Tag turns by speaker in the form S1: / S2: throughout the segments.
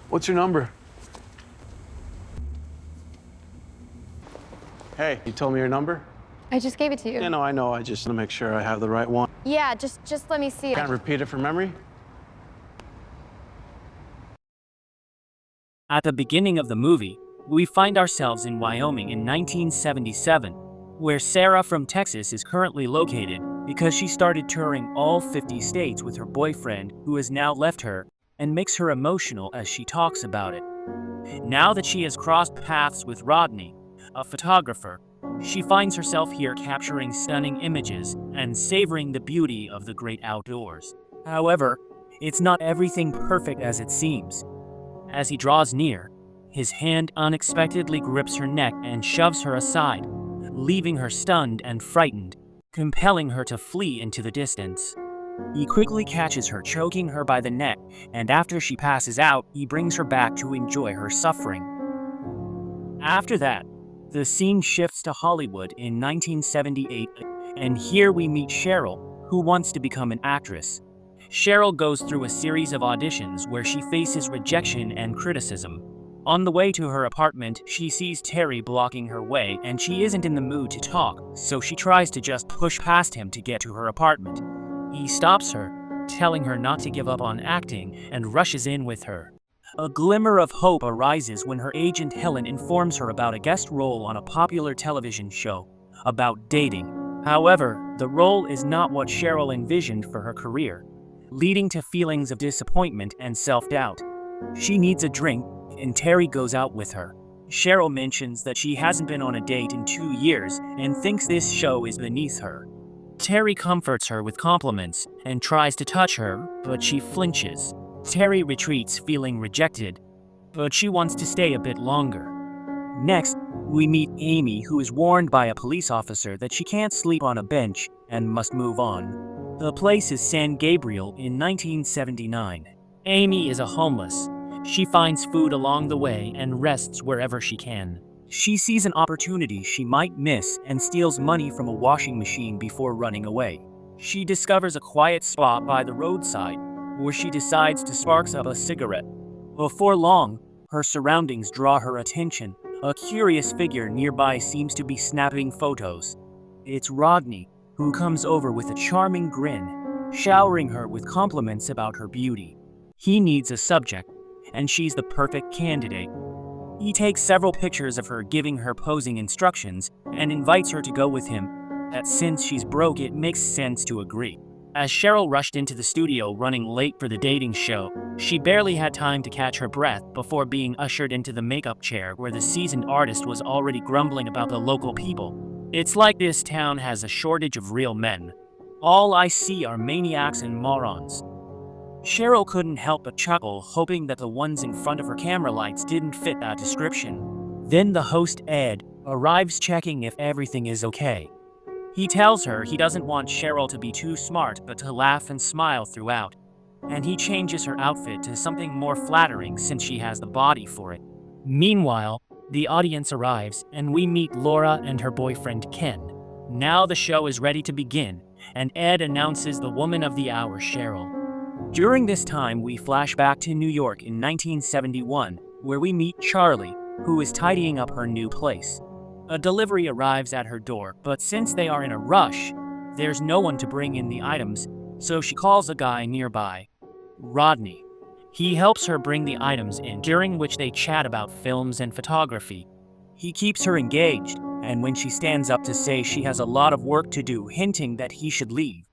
S1: What's your number? Hey, you told me your number?
S2: I just gave it to you.
S1: Yeah, no, I know. I just want to make sure I have the right one.
S2: Yeah, just let me see it.
S1: Can't repeat it from memory?
S3: At the beginning of the movie, we find ourselves in Wyoming in 1977, where Sarah from Texas is currently located because she started touring all 50 states with her boyfriend, who has now left her, and makes her emotional as she talks about it. Now that she has crossed paths with Rodney, a photographer, she finds herself here capturing stunning images and savoring the beauty of the great outdoors. However, it's not everything perfect as it seems. As he draws near, his hand unexpectedly grips her neck and shoves her aside, leaving her stunned and frightened, compelling her to flee into the distance. He quickly catches her, choking her by the neck, and after she passes out, he brings her back to enjoy her suffering. After that, the scene shifts to Hollywood in 1978, and here we meet Sheryl, who wants to become an actress. Sheryl goes through a series of auditions where she faces rejection and criticism. On the way to her apartment, she sees Terry blocking her way and she isn't in the mood to talk, so she tries to just push past him to get to her apartment. He stops her, telling her not to give up on acting, and rushes in with her. A glimmer of hope arises when her agent Helen informs her about a guest role on a popular television show about dating. However, the role is not what Sheryl envisioned for her career, leading to feelings of disappointment and self-doubt. She needs a drink, and Terry goes out with her. Sheryl mentions that she hasn't been on a date in 2 years and thinks this show is beneath her. Terry comforts her with compliments and tries to touch her, but she flinches. Terry retreats, feeling rejected, but she wants to stay a bit longer. Next, we meet Amy, who is warned by a police officer that she can't sleep on a bench and must move on. The place is San Gabriel in 1979. Amy is a homeless. She finds food along the way and rests wherever she can. She sees an opportunity she might miss and steals money from a washing machine before running away. She discovers a quiet spot by the roadside where she decides to spark up a cigarette. Before long, her surroundings draw her attention. A curious figure nearby seems to be snapping photos. It's Rodney, who comes over with a charming grin, showering her with compliments about her beauty. He needs a subject, and she's the perfect candidate. He takes several pictures of her, giving her posing instructions, and invites her to go with him. That since she's broke, it makes sense to agree. As Sheryl rushed into the studio running late for the dating show, she barely had time to catch her breath before being ushered into the makeup chair where the seasoned artist was already grumbling about the local people. It's like this town has a shortage of real men. All I see are maniacs and morons. Sheryl couldn't help but chuckle, hoping that the ones in front of her camera lights didn't fit that description. Then the host, Ed, arrives checking if everything is okay. He tells her he doesn't want Sheryl to be too smart but to laugh and smile throughout, and he changes her outfit to something more flattering since she has the body for it. Meanwhile, the audience arrives and we meet Laura and her boyfriend Ken. Now the show is ready to begin, and Ed announces the woman of the hour, Sheryl. During this time, we flash back to New York in 1971, where we meet Charlie, who is tidying up her new place. A delivery arrives at her door, but since they are in a rush, there's no one to bring in the items, so she calls a guy nearby, Rodney. He helps her bring the items in, during which they chat about films and photography. He keeps her engaged, and when she stands up to say she has a lot of work to do, hinting that he should leave.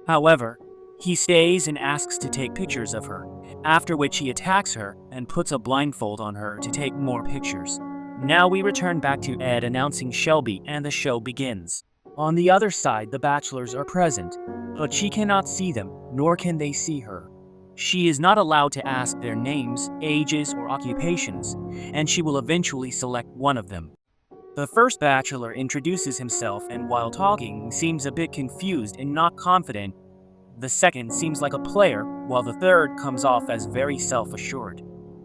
S3: However, he stays and asks to take pictures of her, after which he attacks her and puts a blindfold on her to take more pictures. Now we return back to Ed announcing Shelby, and the show begins. On the other side, the bachelors are present, but she cannot see them, nor can they see her. She is not allowed to ask their names, ages, or occupations, and she will eventually select one of them. The first bachelor introduces himself and while talking seems a bit confused and not confident. The second seems like a player, while the third comes off as very self-assured.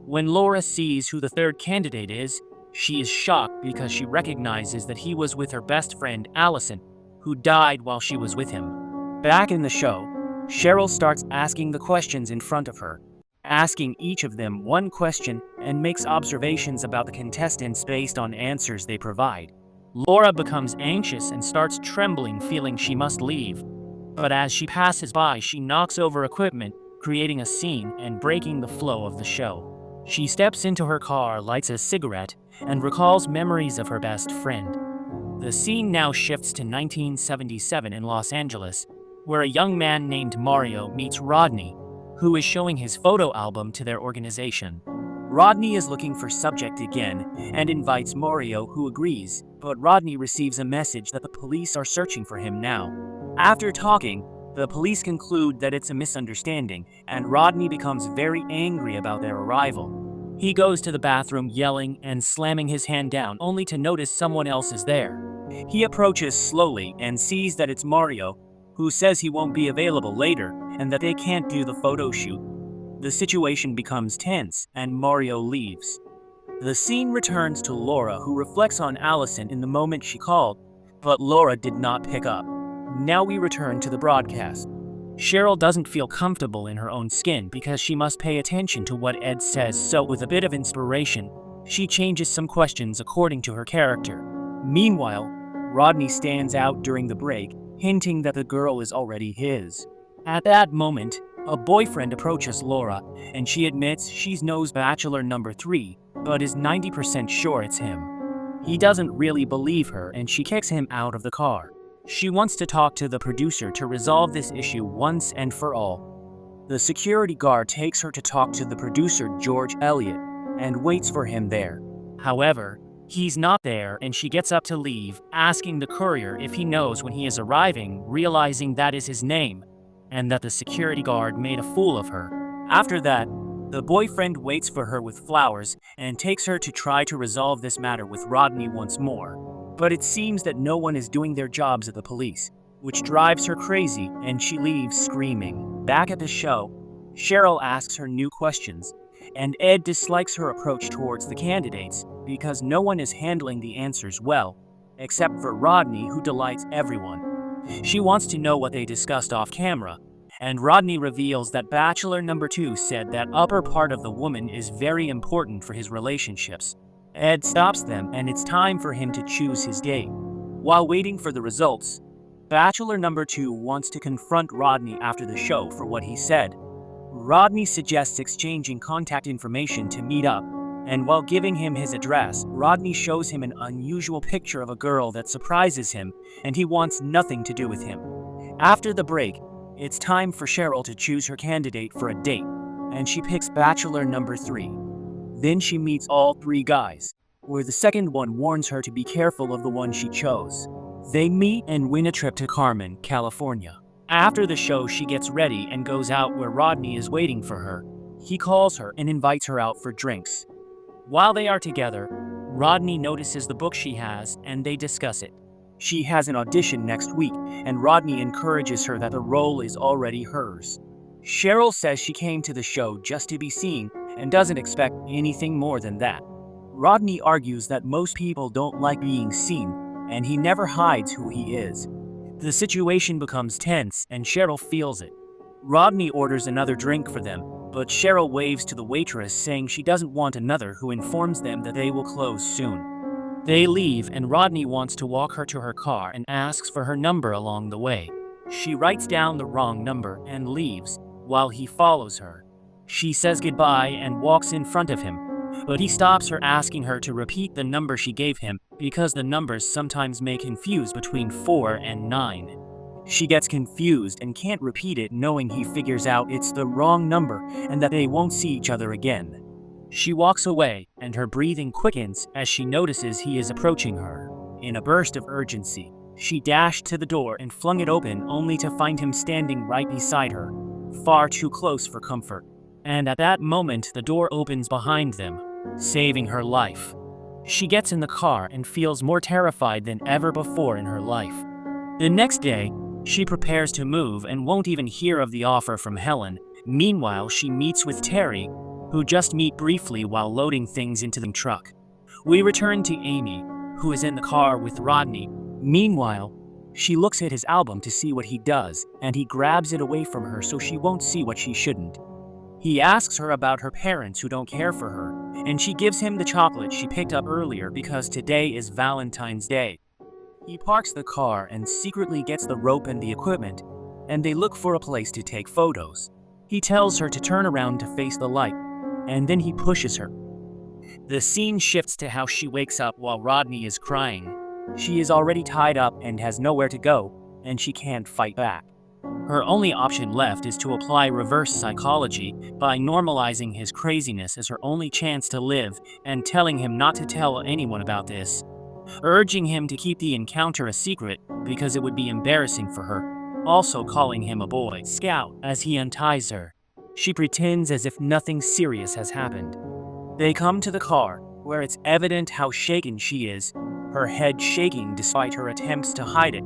S3: When Laura sees who the third candidate is, she is shocked because she recognizes that he was with her best friend Allison, who died while she was with him. Back in the show, Sheryl starts asking the questions in front of her. asking each of them one question and makes observations about the contestants based on answers they provide. Laura becomes anxious and starts trembling, feeling she must leave. But as she passes by, she knocks over equipment, creating a scene and breaking the flow of the show. She steps into her car, lights a cigarette, and recalls memories of her best friend. The scene now shifts to 1977 in Los Angeles, where a young man named Mario meets Rodney, who is showing his photo album to their organization. Rodney is looking for subject again and invites Mario, who agrees, but Rodney receives a message that the police are searching for him now. After talking, the police conclude that it's a misunderstanding, and Rodney becomes very angry about their arrival. He goes to the bathroom yelling and slamming his hand down, only to notice someone else is there. He approaches slowly and sees that it's Mario, who says he won't be available later and that they can't do the photo shoot. The situation becomes tense and Mario leaves. The scene returns to Laura, who reflects on Allison in the moment she called, but Laura did not pick up. Now we return to the broadcast. Sheryl doesn't feel comfortable in her own skin because she must pay attention to what Ed says, so with a bit of inspiration, she changes some questions according to her character. Meanwhile, Rodney stands out during the break, hinting that the girl is already his. At that moment, a boyfriend approaches Laura, and she admits she knows Bachelor number 3, but is 90% sure it's him. He doesn't really believe her, and she kicks him out of the car. She wants to talk to the producer to resolve this issue once and for all. The security guard takes her to talk to the producer, George Elliott, and waits for him there. However, he's not there, and she gets up to leave, asking the courier if he knows when he is arriving, realizing that is his name, and that the security guard made a fool of her. After that, the boyfriend waits for her with flowers and takes her to try to resolve this matter with Rodney once more. But it seems that no one is doing their jobs at the police, which drives her crazy, and she leaves screaming. Back at the show, Sheryl asks her new questions, and Ed dislikes her approach towards the candidates because no one is handling the answers well, except for Rodney, who delights everyone. She wants to know what they discussed off camera, and Rodney reveals that Bachelor number 2 said that upper part of the woman is very important for his relationships. Ed stops them, and it's time for him to choose his date. While waiting for the results, Bachelor number 2 wants to confront Rodney after the show for what he said. Rodney suggests exchanging contact information to meet up, and while giving him his address, Rodney shows him an unusual picture of a girl that surprises him, and he wants nothing to do with him. After the break, it's time for Sheryl to choose her candidate for a date, and she picks Bachelor number 3. Then she meets all 3 guys, where the second one warns her to be careful of the one she chose. They meet and win a trip to Carmen, California. After the show, she gets ready and goes out where Rodney is waiting for her. He calls her and invites her out for drinks. While they are together, Rodney notices the book she has and they discuss it. She has an audition next week, and Rodney encourages her that the role is already hers. Sheryl says she came to the show just to be seen and doesn't expect anything more than that. Rodney argues that most people don't like being seen, and he never hides who he is. The situation becomes tense, and Sheryl feels it. Rodney orders another drink for them, but Sheryl waves to the waitress, saying she doesn't want another, who informs them that they will close soon. They leave, and Rodney wants to walk her to her car and asks for her number along the way. She writes down the wrong number and leaves, while he follows her. She says goodbye and walks in front of him, but he stops her, asking her to repeat the number she gave him because the numbers sometimes may confuse between 4 and 9. She gets confused and can't repeat it, knowing he figures out it's the wrong number and that they won't see each other again. She walks away, and her breathing quickens as she notices he is approaching her. In a burst of urgency, she dashed to the door and flung it open, only to find him standing right beside her, far too close for comfort. And at that moment, the door opens behind them, saving her life. She gets in the car and feels more terrified than ever before in her life. The next day, she prepares to move and won't even hear of the offer from Helen. Meanwhile, she meets with Terry, who just meet briefly while loading things into the truck. We return to Amy, who is in the car with Rodney. Meanwhile, she looks at his album to see what he does, and he grabs it away from her so she won't see what she shouldn't. He asks her about her parents who don't care for her, and she gives him the chocolate she picked up earlier because today is Valentine's Day. He parks the car and secretly gets the rope and the equipment, and they look for a place to take photos. He tells her to turn around to face the light, and then he pushes her. The scene shifts to how she wakes up while Rodney is crying. She is already tied up and has nowhere to go, and she can't fight back. Her only option left is to apply reverse psychology by normalizing his craziness as her only chance to live and telling him not to tell anyone about this, urging him to keep the encounter a secret because it would be embarrassing for her, also calling him a Boy Scout as he unties her. She pretends as if nothing serious has happened. They come to the car, where it's evident how shaken she is, her head shaking despite her attempts to hide it.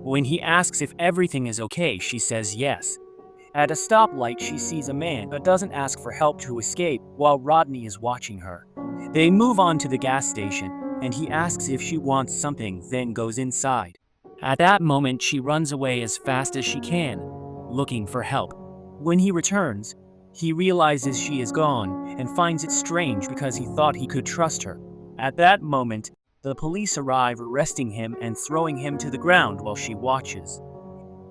S3: When he asks if everything is okay, she says yes. At a stoplight, she sees a man but doesn't ask for help to escape while Rodney is watching her. They move on to the gas station, and he asks if she wants something, then goes inside. At that moment, she runs away as fast as she can, looking for help. When he returns, he realizes she is gone and finds it strange because he thought he could trust her. At that moment, the police arrive, arresting him and throwing him to the ground while she watches.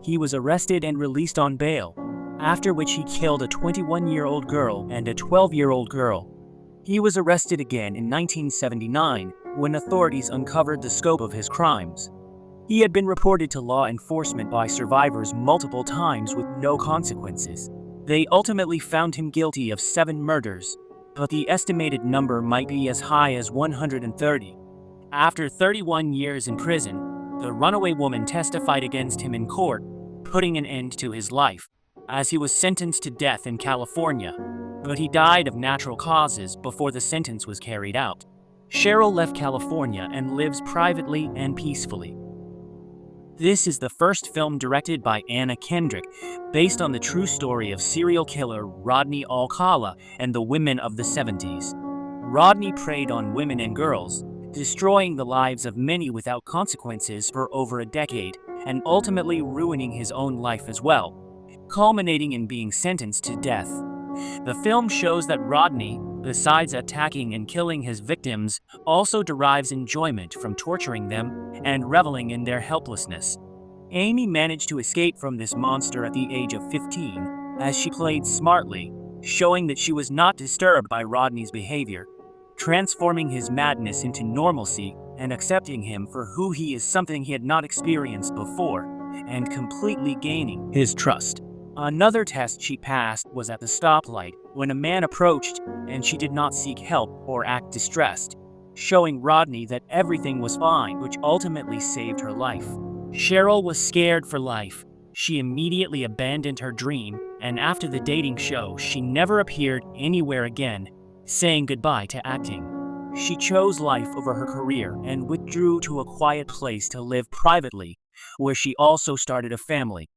S3: He was arrested and released on bail, after which he killed a 21-year-old girl and a 12-year-old girl. He was arrested again in 1979 when authorities uncovered the scope of his crimes. He had been reported to law enforcement by survivors multiple times with no consequences. They ultimately found him guilty of 7 murders, but the estimated number might be as high as 130. After 31 years in prison, the runaway woman testified against him in court, putting an end to his life, as he was sentenced to death in California, but he died of natural causes before the sentence was carried out. Sheryl left California and lives privately and peacefully. This is the first film directed by Kendrick, based on the true story of serial killer Rodney Alcala and the women of the 70s. Rodney preyed on women and girls, destroying the lives of many without consequences for over a decade, and ultimately ruining his own life as well, culminating in being sentenced to death. The film shows that Rodney, besides attacking and killing his victims, also derives enjoyment from torturing them and reveling in their helplessness. Amy managed to escape from this monster at the age of 15, as she played smartly, showing that she was not disturbed by Rodney's behavior, transforming his madness into normalcy and accepting him for who he is, something he had not experienced before, and completely gaining his trust. Another test she passed was at the stoplight when a man approached and she did not seek help or act distressed, showing Rodney that everything was fine, which ultimately saved her life. Sheryl was scared for life. She immediately abandoned her dream, and after the dating show, she never appeared anywhere again, saying goodbye to acting. She chose life over her career and withdrew to a quiet place to live privately, where she also started a family.